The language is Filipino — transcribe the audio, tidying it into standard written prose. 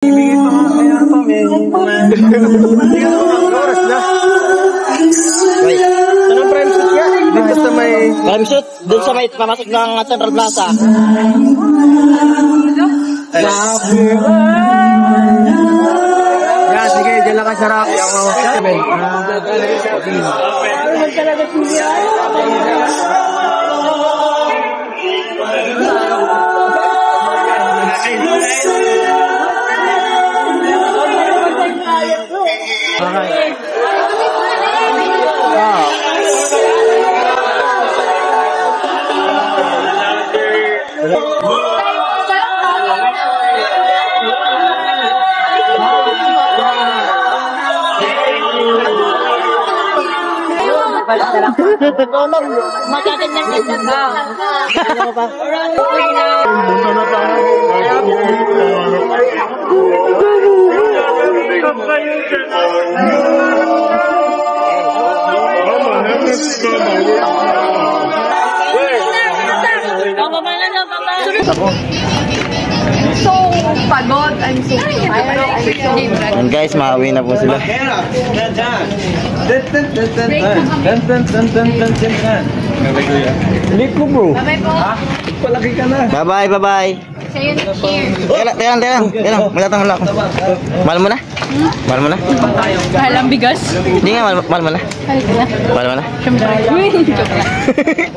Anong prime shoot nga? Dito sa may... Prime shoot, dun sa may pamasok ng Central Plaza. Yan, sige, dyan lang ka sarap. So pagod, I'm so tired. And guys, maawi na po sila. Late mo bro. Bye-bye po. Palaki ka na. Bye-bye, bye-bye. Sa'yo na cheers. Teka lang. Malatang wala ako. Mahal mo na? Mahal mo na? Mahal ang bigas. Hindi nga, mahal mo na? Mahal ko na. Mahal mo na? Siyempre. Joke lang.